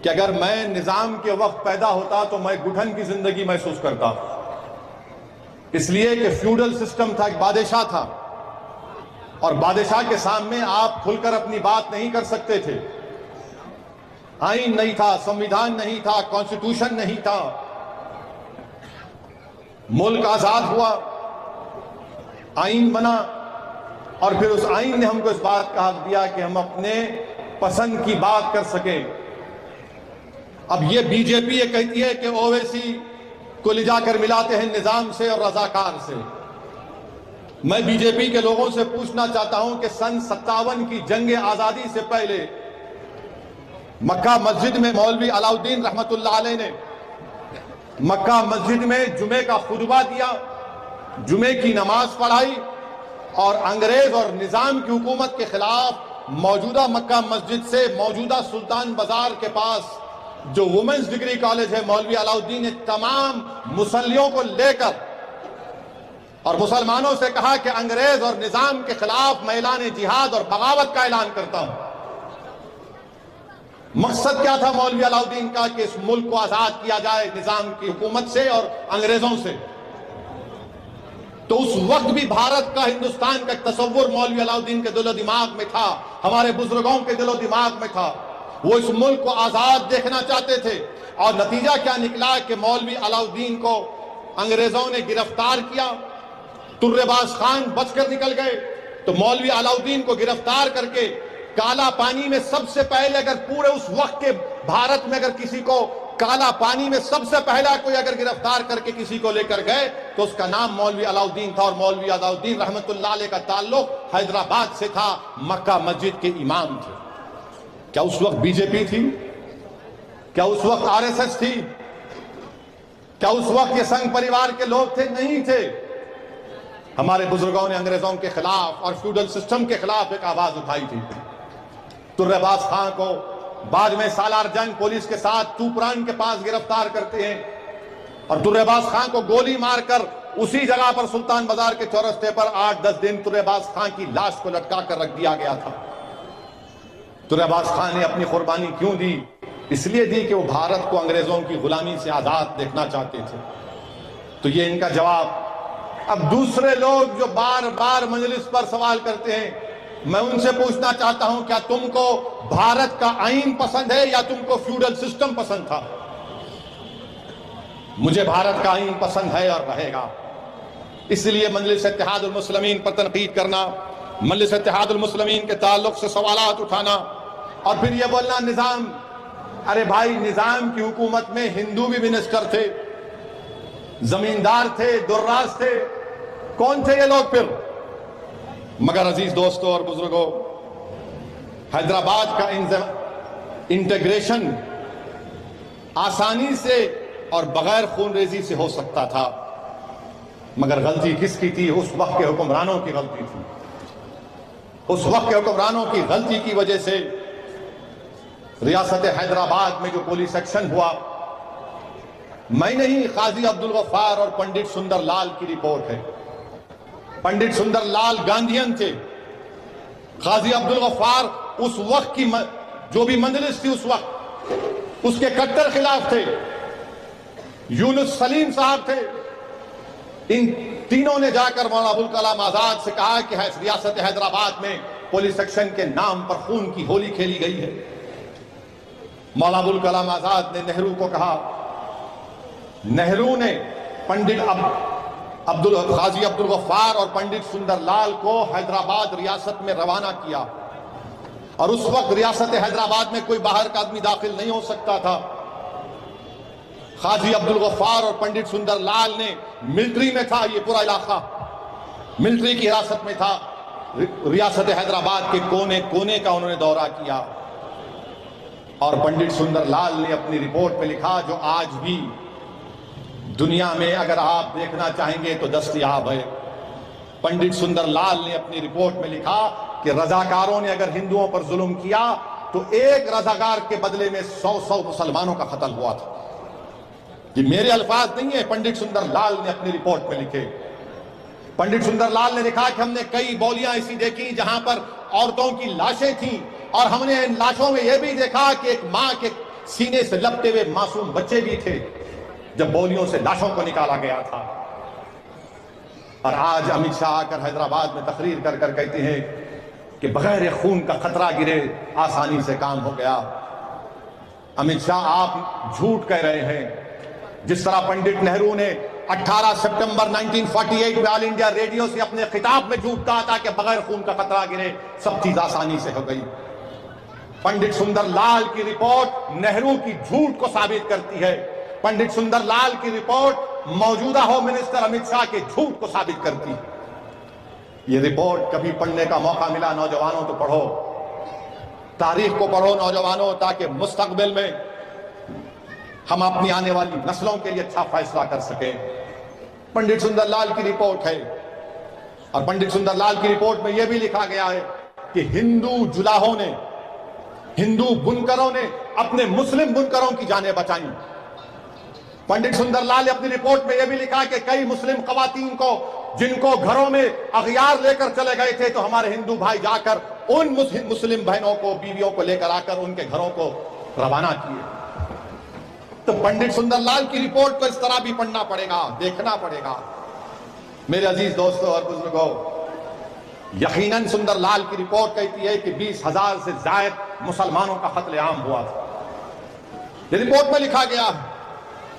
कि अगर मैं निजाम के वक्त पैदा होता तो मैं घुटन की जिंदगी महसूस करता, इसलिए कि फ्यूडल सिस्टम था, एक बादशाह था, और बादशाह के सामने आप खुलकर अपनी बात नहीं कर सकते थे। आईन नहीं था, संविधान नहीं था, कॉन्स्टिट्यूशन नहीं था। मुल्क आजाद हुआ, आईन बना, और फिर उस आईन ने हमको इस बात का हक दिया कि हम अपने पसंद की बात कर सकें। अब ये बीजेपी ये कहती है कि ओवैसी को ले जाकर मिलाते हैं निजाम से और रजाकार से। मैं बीजेपी के लोगों से पूछना चाहता हूं कि सन 57 की जंग आजादी से पहले मक्का मस्जिद में मौलवी अलाउद्दीन रहमतुल्लाह अलैह ने मक्का मस्जिद में जुमे का खुतबा दिया, जुमे की नमाज पढ़ाई, और अंग्रेज और निजाम की हुकूमत के खिलाफ मौजूदा मक्का मस्जिद से मौजूदा सुल्तान बाजार के पास जो वुमेन्स डिग्री कॉलेज है, मौलवी अलाउद्दीन ने तमाम मुसल्लियों को लेकर और मुसलमानों से कहा कि अंग्रेज और निजाम के खिलाफ मैं ऐलान जिहाद और बगावत का ऐलान करता हूं। मकसद क्या था मौलवी अलाउद्दीन का? कि इस मुल्क को आजाद किया जाए निजाम की हुकूमत से और अंग्रेजों से। तो उस वक्त भी भारत का, हिंदुस्तान का तस्वुर मौलवी अलाउद्दीन के दिलो दिमाग में था, हमारे बुजुर्गों के दिलो दिमाग में था। वो इस मुल्क को आजाद देखना चाहते थे, और नतीजा क्या निकला कि मौलवी अलाउद्दीन को अंग्रेजों ने गिरफ्तार किया। तुर्रेबाज खान बचकर निकल गए, तो मौलवी अलाउद्दीन को गिरफ्तार करके काला पानी में सबसे पहले, अगर पूरे उस वक्त के भारत में अगर किसी को काला पानी में सबसे पहला कोई अगर गिरफ्तार करके किसी को लेकर गए तो उसका नाम मौलवी अलाउद्दीन था। और मौलवी अलाउद्दीन रहमतुल्लाह अलैह का ताल्लुक हैदराबाद से था, मक्का मस्जिद के इमाम थे। क्या उस वक्त बीजेपी थी? क्या उस वक्त आरएसएस थी? क्या उस वक्त ये संघ परिवार के लोग थे? नहीं थे। हमारे बुजुर्गों ने अंग्रेजों के खिलाफ और फ्यूडल सिस्टम के खिलाफ एक आवाज उठाई थी। तुर्रेबाज खां को बाद में सालार जंग पुलिस के साथ तूपरान के पास गिरफ्तार करते हैं, और तुर्रेबाज खां को गोली मारकर उसी जगह पर सुल्तान बाजार के चौरस्ते पर 8-10 दिन तुर्रेबाज खां की लाश को लटका कर रख दिया गया था। तुर्रेबाज खां ने अपनी कुर्बानी क्यों दी? इसलिए दी कि वो भारत को अंग्रेजों की गुलामी से आजाद देखना चाहते थे। तो ये इनका जवाब। अब दूसरे लोग जो बार बार मजलिस पर सवाल करते हैं, मैं उनसे पूछना चाहता हूं, क्या तुमको भारत का आईन पसंद है या तुमको फ्यूडल सिस्टम पसंद था? मुझे भारत का आईन पसंद है और रहेगा। इसलिए मजलिस इत्तेहादुल मुस्लिमीन पर तनकीद करना, मजलिस इत्तेहादुल मुस्लिमीन के ताल्लुक से सवालात उठाना, और फिर यह बोलना निजाम, अरे भाई निजाम की हुकूमत में हिंदू भी मिनिस्टर थे, जमींदार थे, दुर्राज थे, कौन थे ये लोग फिर? मगर अजीज दोस्तों और बुजुर्गों, हैदराबाद का इंटीग्रेशन आसानी से और बगैर खूनरेजी से हो सकता था, मगर गलती किसकी थी? उस वक्त के हुक्मरानों की गलती थी। उस वक्त के हुक्मरानों की गलती की वजह से रियासत हैदराबाद में जो पुलिस एक्शन हुआ, मैं नहीं, काजी अब्दुल गफ्फार और पंडित सुंदरलाल की रिपोर्ट है। पंडित सुंदरलाल गांधीयन थे। काजी अब्दुल गफ्फार उस वक्त की जो भी मजलिस थी उस वक्त उसके कट्टर खिलाफ थे। यूनुस सलीम साहब थे। इन तीनों ने जाकर मौलाना अबुल कलाम आजाद से कहा कि रियासत हैदराबाद में पुलिस एक्शन के नाम पर खून की होली खेली गई है। मौलाना अबुल कलाम आजाद ने नेहरू को कहा, नेहरू ने पंडित काजी अब्दुल गफ्फार और पंडित सुंदरलाल को हैदराबाद रियासत में रवाना किया, और उस वक्त रियासत हैदराबाद में कोई बाहर का आदमी दाखिल नहीं हो सकता था। काजी अब्दुल गफ्फार और पंडित सुंदरलाल ने मिलिट्री में था, ये पूरा इलाका मिलिट्री की हिरासत में था। रियासत हैदराबाद के कोने कोने का उन्होंने दौरा किया, और पंडित सुंदरलाल ने अपनी रिपोर्ट में लिखा, जो आज भी दुनिया में अगर आप देखना चाहेंगे तो दस्तयाब है। पंडित सुंदरलाल ने अपनी रिपोर्ट में लिखा कि रजाकारों ने अगर हिंदुओं पर जुल्म किया तो एक रजाकार के बदले में 100 मुसलमानों का कत्ल हुआ था। ये मेरे अल्फाज नहीं है, पंडित सुंदरलाल ने अपनी रिपोर्ट में लिखे। पंडित सुंदरलाल ने लिखा कि हमने कई बौलियां ऐसी देखी जहां पर औरतों की लाशें थीं, और हमने इन लाशों में यह भी देखा कि एक मां के सीने से लपटे हुए मासूम बच्चे भी थे जब गोलियों से लाशों को निकाला गया था। और आज अमित शाह आकर हैदराबाद में तकरीर कर कर कहते हैं कि बगैर खून का खतरा गिरे आसानी से काम हो गया। अमित शाह, आप झूठ कह रहे हैं। जिस तरह पंडित नेहरू ने 18 सितंबर 1948 में ऑल इंडिया रेडियो से अपने खिताब में झूठ कहा था कि बगैर खून का खतरा गिरे सब चीज आसानी से हो गई। पंडित सुंदरलाल की रिपोर्ट नेहरू की झूठ को साबित करती है। पंडित सुंदरलाल की रिपोर्ट मौजूदा होम मिनिस्टर अमित शाह के झूठ को साबित करती है। ये रिपोर्ट कभी पढ़ने का मौका मिला नौजवानों तो पढ़ो, तारीख को पढ़ो नौजवानों, ताकि मुस्तकबिल में हम अपनी आने वाली नस्लों के लिए अच्छा फैसला कर सकें। पंडित सुंदरलाल की रिपोर्ट है और पंडित सुंदरलाल की रिपोर्ट में यह भी लिखा गया है कि हिंदू जुलाहों ने, हिंदू बुनकरों ने अपने मुस्लिम बुनकरों की जानें बचाई। पंडित सुंदरलाल ने अपनी रिपोर्ट में यह भी लिखा कि कई मुस्लिम खवातीन को जिनको घरों में अगियार लेकर चले गए थे तो हमारे हिंदू भाई जाकर उन मुस्लिम बहनों को, बीवियों को लेकर आकर उनके घरों को रवाना किए। तो पंडित सुंदरलाल की रिपोर्ट को इस तरह भी पढ़ना पड़ेगा, देखना पड़ेगा। मेरे अजीज दोस्तों और बुजुर्गों, यकीनन सुंदरलाल की रिपोर्ट कहती है कि 20,000 से ज्यादा मुसलमानों का कत्लेआम हुआ था। ये रिपोर्ट में लिखा गया है।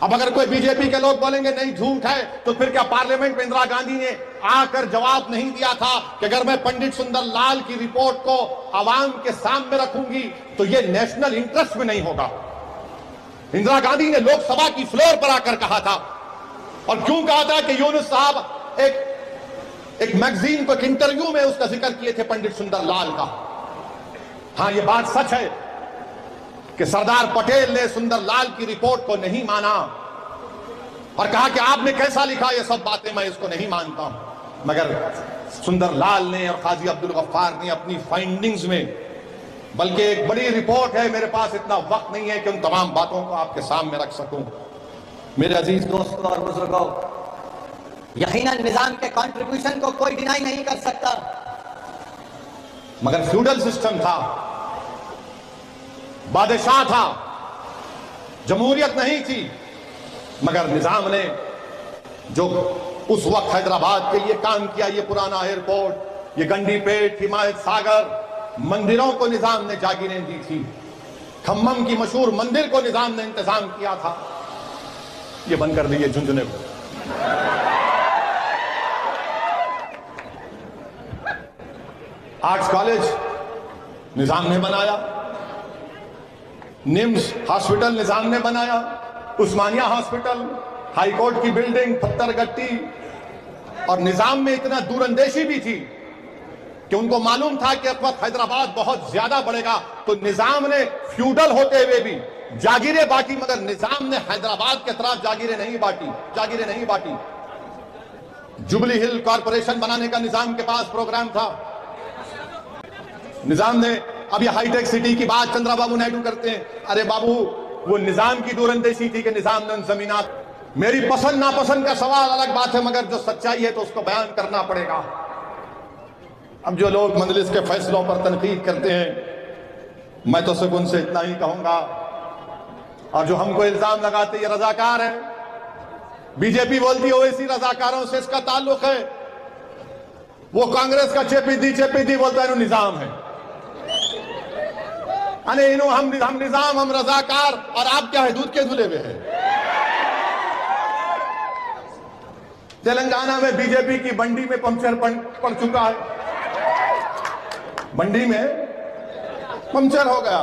अब अगर कोई बीजेपी के लोग बोलेंगे नहीं झूठ है, तो फिर क्या पार्लियामेंट में इंदिरा गांधी ने आकर जवाब नहीं दिया था कि अगर मैं पंडित सुंदरलाल की रिपोर्ट को आवाम के सामने रखूंगी तो ये नेशनल इंटरेस्ट में नहीं होगा। इंदिरा गांधी ने लोकसभा की फ्लोर पर आकर कहा था। और क्यों कहा था कि यूनुस साहब एक मैगजीन को, एक इंटरव्यू में उसका जिक्र किए थे पंडित सुंदरलाल का। हां, ये बात सच है कि सरदार पटेल ने सुंदरलाल की रिपोर्ट को नहीं माना और कहा कि आपने कैसा लिखा, ये सब बातें मैं इसको नहीं मानता हूं। मगर सुंदरलाल ने और काजी अब्दुल गफ्फार ने अपनी फाइंडिंग्स में, बल्कि एक बड़ी रिपोर्ट है, मेरे पास इतना वक्त नहीं है कि उन तमाम बातों को आपके सामने रख सकूं। मेरे अजीज दोस्तों और बुजुर्गों, यकीनन निजाम के कंट्रीब्यूशन को कोई डिनाई नहीं कर सकता, मगर फ्यूडल सिस्टम था, बादशाह था, जमहूरियत नहीं थी। मगर निजाम ने जो उस वक्त हैदराबाद के लिए काम किया, ये पुराना एयरपोर्ट, ये गंडीपेट, हिमायत सागर, मंदिरों को निजाम ने जागीरें दी थी। खम्मम की मशहूर मंदिर को निजाम ने इंतजाम किया था। ये बंद कर दीजिए झुंझुने को। आर्ट्स कॉलेज निजाम ने बनाया, निम्स हॉस्पिटल निजाम ने बनाया, उस्मानिया हॉस्पिटल, हाईकोर्ट की बिल्डिंग, पत्थरगट्टी। और निजाम में इतना दूरंदेशी भी थी कि उनको मालूम था कि इस वक्त हैदराबाद बहुत ज्यादा बढ़ेगा, तो निजाम ने फ्यूडल होते हुए भी जागीरें बांटी, मगर निजाम ने हैदराबाद के तरफ जागीरें नहीं बांटी। जुबली हिल कॉरपोरेशन बनाने का निजाम के पास प्रोग्राम था। निजाम ने, अब ये हाईटेक सिटी की बात चंद्रबाबू नायडू करते हैं, अरे बाबू, वो निजाम की दूरंदेशी थी कि निजाम ने उन जमीनात, मेरी पसंद नापसंद का सवाल अलग बात है, मगर जो सच्चाई है तो उसको बयान करना पड़ेगा। अब जो लोग मजलिस के फैसलों पर तनकीद करते हैं, मैं तो सिर्फ उनसे इतना ही कहूंगा, और जो हमको इल्जाम लगाते ये रजाकार है, बीजेपी बोलती है ओवैसी रजाकारों से इसका ताल्लुक है, वो कांग्रेस का चेपीदी बोलता है निजाम है। अरे इन्हों हम निजाम, हम रजाकार, और आप क्या है, दूध के धुले हुए हैं। तेलंगाना में बीजेपी की बंडी में पंचर पड़ चुका है, बंडी में पंचर हो गया,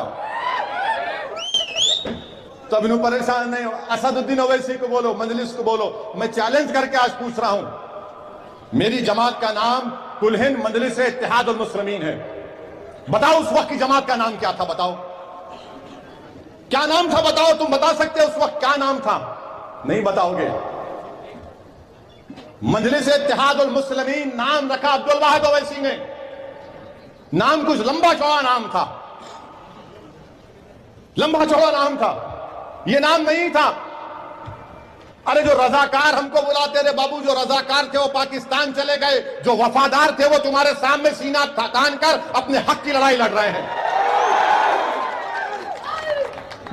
तब इन्हों परेशान नहीं हो। असदुद्दीन ओवैसी को बोलो, मजलिस को बोलो, मैं चैलेंज करके आज पूछ रहा हूं, मेरी जमात का नाम कुल हिंद मजलिस इत्तेहादुल मुस्लिमीन है, बताओ उस वक्त की जमात का नाम क्या था, बताओ क्या नाम था, बताओ, तुम बता सकते हो उस वक्त क्या नाम था? नहीं बताओगे। मजलिस इत्तेहादुल मुस्लिमीन नाम रखा अब्दुल वाहिद ओवैसी ने, नाम कुछ लंबा चौड़ा नाम था, लंबा चौड़ा नाम था, यह नाम नहीं था। अरे जो रजाकार हमको बुलाते रे बाबू, जो रजाकार थे वो पाकिस्तान चले गए, जो वफादार थे वो तुम्हारे सामने सीना तान कर अपने हक की लड़ाई लड़ रहे हैं।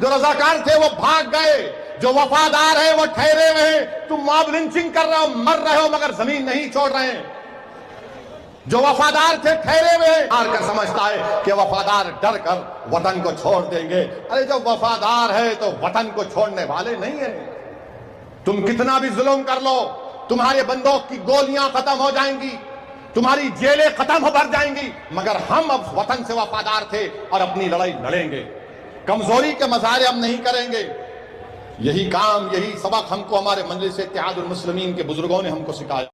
जो रजाकार थे वो भाग गए, जो वफादार है वो ठहरे हुए हैं। तुम मॉब लिंचिंग कर रहे हो, मर रहे हो, मगर जमीन नहीं छोड़ रहे हैं। जो वफादार थे ठहरे हुए हैं। हार कर समझता है कि वफादार डर कर वतन को छोड़ देंगे। अरे जो वफादार है तो वतन को छोड़ने वाले नहीं है। तुम कितना भी जुल्म कर लो, तुम्हारे बंदूक की गोलियां खत्म हो जाएंगी, तुम्हारी जेलें खत्म हो भर जाएंगी, मगर हम अब वतन से वफादार थे और अपनी लड़ाई लड़ेंगे। कमजोरी के मजारे हम नहीं करेंगे। यही काम, यही सबक हमको हमारे मजलिस इत्तेहादुल मुस्लिमीन के बुजुर्गों ने हमको सिखाया।